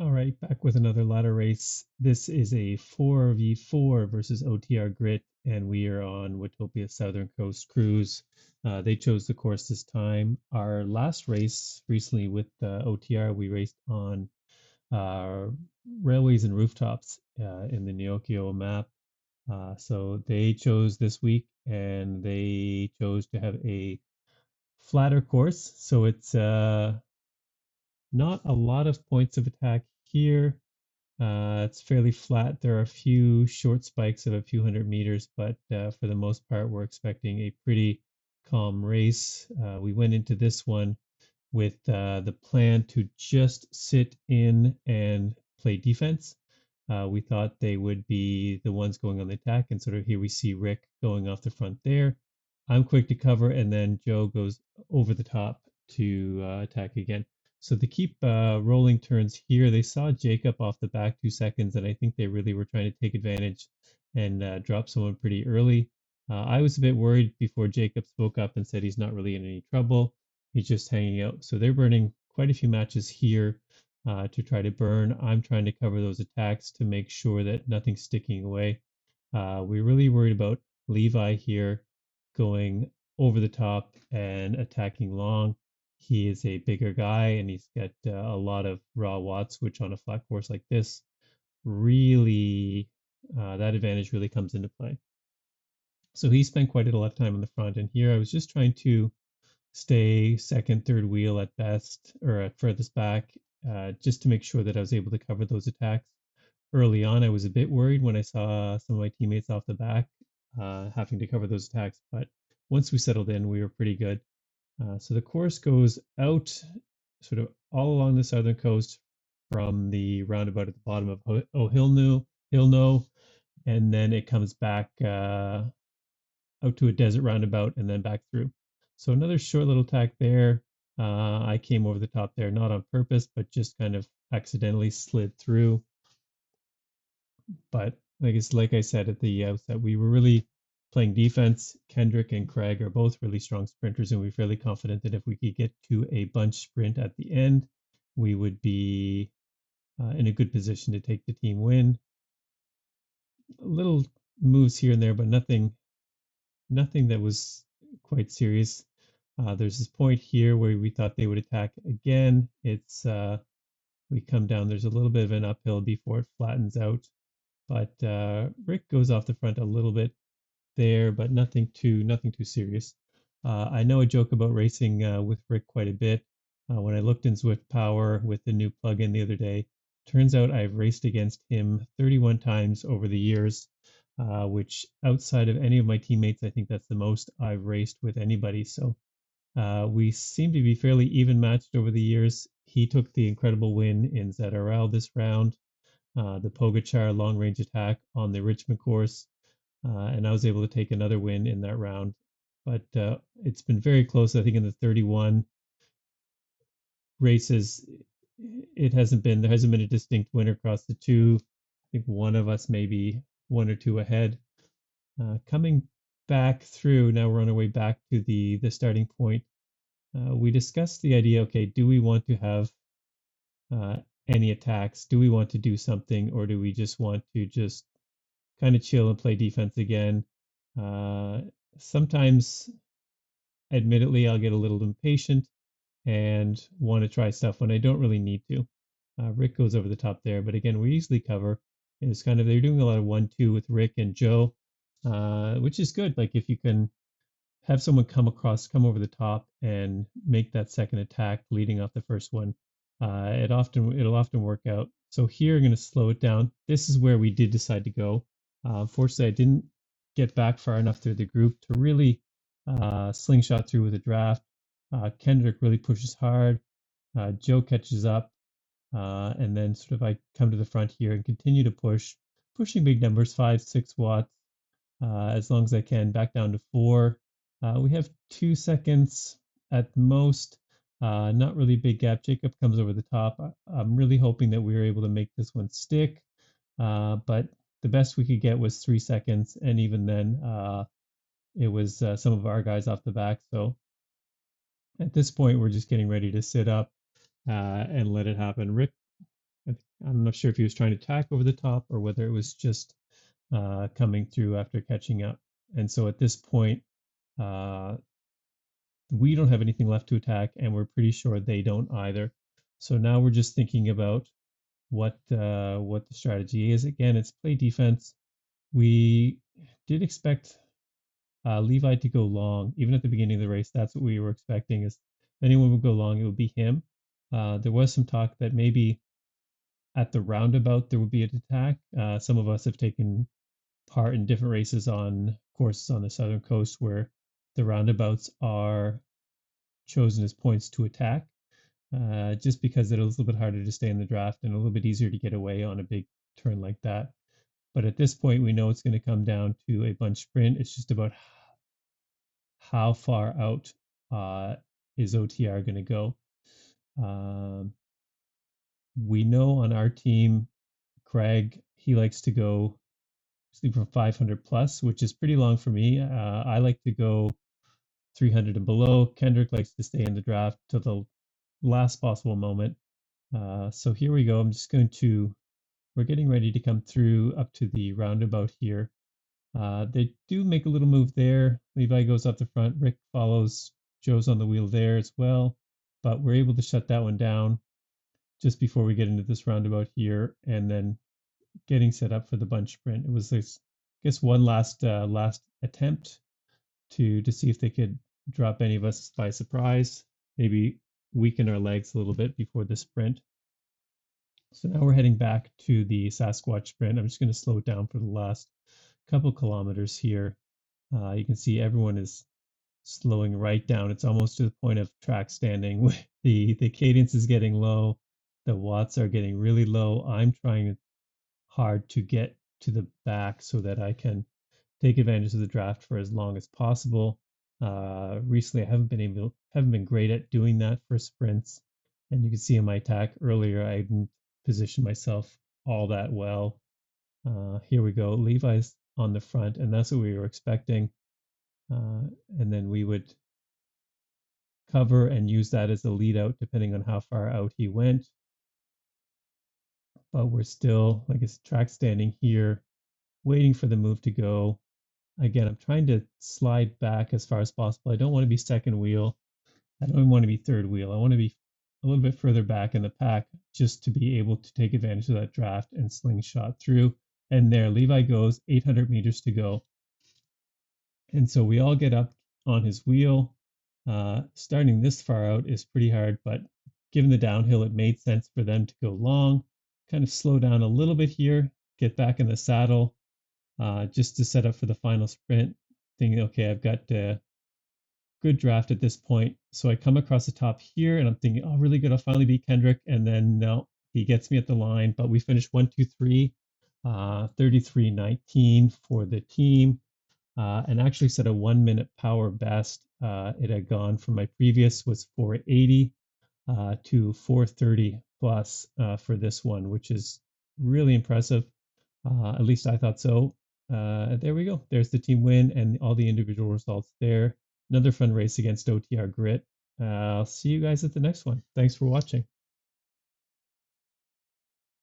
All right, back with another ladder race. This is a 4v4 versus OTR grit, and we are on Watopia Southern Coast Cruise. They chose the course this time. Our last race recently with OTR, we raced on uh, railways and rooftops in the Neokio map. So they chose this week, and they chose to have a flatter course. So it's not a lot of points of attack here. It's fairly flat. There are a few short spikes of a few hundred meters, but for the most part, we're expecting a pretty calm race. We went into this one with the plan to just sit in and play defense. We thought they would be the ones going on the attack, and sort of here we see Rick going off the front there. I'm quick to cover, and then Joe goes over the top to attack again. So they keep rolling turns here. They saw Jacob off the back 2 seconds, and I think they really were trying to take advantage and drop someone pretty early. I was a bit worried before Jacob spoke up and said he's not really in any trouble. He's just hanging out. So they're burning quite a few matches here to try to burn. I'm trying to cover those attacks to make sure that nothing's sticking away. We're really worried about Levi here going over the top and attacking long. He is a bigger guy and he's got a lot of raw watts, which on a flat course like this, really, that advantage really comes into play. So he spent quite a lot of time on the front. And here I was just trying to stay second, third wheel at best or at furthest back, just to make sure that I was able to cover those attacks. Early on, I was a bit worried when I saw some of my teammates off the back having to cover those attacks, but once we settled in, we were pretty good. So the course goes out sort of all along the southern coast from the roundabout at the bottom of Hilno, and then it comes back out to a desert roundabout and then back through. So another short little tack there. I came over the top there, not on purpose, but just kind of accidentally slid through. But like I said at the outset, we were really playing defense. Kendrick and Craig are both really strong sprinters, and we're fairly confident that if we could get to a bunch sprint at the end, we would be in a good position to take the team win. Little moves here and there, but nothing that was quite serious. There's this point here where we thought they would attack again. It's we come down. There's a little bit of an uphill before it flattens out, but Rick goes off the front a little bit there, but nothing too serious. I know I joke about racing with Rick quite a bit. When I looked in Zwift Power with the new plugin the other day, turns out I've raced against him 31 times over the years, which outside of any of my teammates, I think that's the most I've raced with anybody. So we seem to be fairly even matched over the years. He took the incredible win in ZRL this round, the Pogachar long range attack on the Richmond course, and I was able to take another win in that round. But it's been very close. I think in the 31 races, there hasn't been a distinct winner across the two. I think one of us maybe one or two ahead. Coming back through, now we're on our way back to the starting point. We discussed the idea, okay, do we want to have uh, any attacks? Do we want to do something, or do we just want to just kind of chill and play defense again? Sometimes, admittedly, I'll get a little impatient and want to try stuff when I don't really need to. Rick goes over the top there, but again, we easily cover. It's kind of they're doing a lot of 1-2 with Rick and Joe, which is good. Like if you can have someone come over the top and make that second attack leading off the first one, it'll often work out. So here I'm going to slow it down. This is where we did decide to go. Fortunately, I didn't get back far enough through the group to really slingshot through with a draft. Kendrick really pushes hard. Joe catches up, and then sort of I come to the front here and continue to pushing big numbers, 5, 6 watts, as long as I can, back down to 4. We have 2 seconds at most, not really big gap. Jacob comes over the top. I'm really hoping that we were able to make this one stick, but the best we could get was 3 seconds, and even then, it was some of our guys off the back. So at this point, we're just getting ready to sit up and let it happen. Rick I'm not sure if he was trying to tack over the top or whether it was just coming through after catching up. And so at this point, uh, we don't have anything left to attack, and we're pretty sure they don't either. So now we're just thinking about what the strategy is. Again, it's play defense. We did expect Levi to go long, even at the beginning of the race. That's what we were expecting. Is if anyone would go long, it would be him. There was some talk that maybe at the roundabout there would be an attack. Some of us have taken part in different races on courses on the southern coast where the roundabouts are chosen as points to attack, just because it's a little bit harder to stay in the draft and a little bit easier to get away on a big turn like that. But at this point, we know it's going to come down to a bunch sprint. It's just about how far out is OTR going to go. Um, we know on our team, Craig, he likes to go from 500 plus, which is pretty long for me. I like to go 300 and below. Kendrick likes to stay in the draft till the last possible moment. So here we go. We're getting ready to come through up to the roundabout here. They do make a little move there. Levi goes up the front. Rick follows. Joe's on the wheel there as well. But we're able to shut that one down just before we get into this roundabout here, and then getting set up for the bunch sprint. It was this, I guess, one last attempt to see if they could drop any of us by surprise, maybe weaken our legs a little bit before the sprint. So now we're heading back to the Sasquatch sprint. I'm just going to slow it down for the last couple kilometers here. You can see everyone is slowing right down. It's almost to the point of track standing. The cadence is getting low. The watts are getting really low. I'm trying hard to get to the back so that I can take advantage of the draft for as long as possible. Recently, I haven't been great at doing that for sprints, and you can see in my attack earlier, I didn't position myself all that well. Here we go. Levi's on the front, and that's what we were expecting. And then we would cover and use that as a lead out depending on how far out he went. But we're still, like I said, track standing here, waiting for the move to go. Again, I'm trying to slide back as far as possible. I don't want to be second wheel. I don't want to be third wheel. I want to be a little bit further back in the pack just to be able to take advantage of that draft and slingshot through. And there, Levi goes, 800 meters to go. And so we all get up on his wheel. Starting this far out is pretty hard, but given the downhill, it made sense for them to go long, kind of slow down a little bit here, get back in the saddle, just to set up for the final sprint, thinking, okay, I've got a good draft at this point. So I come across the top here and I'm thinking, oh, really good. I'll finally beat Kendrick. And then no, he gets me at the line, but we finished 1, 2, 3, 33:19 for the team. And actually set a 1 minute power best. It had gone from my previous was 480 to 430 plus for this one, which is really impressive. At least I thought so. There we go. There's the team win and all the individual results there. Another fun race against OTR Grit. I'll see you guys at the next one. Thanks for watching.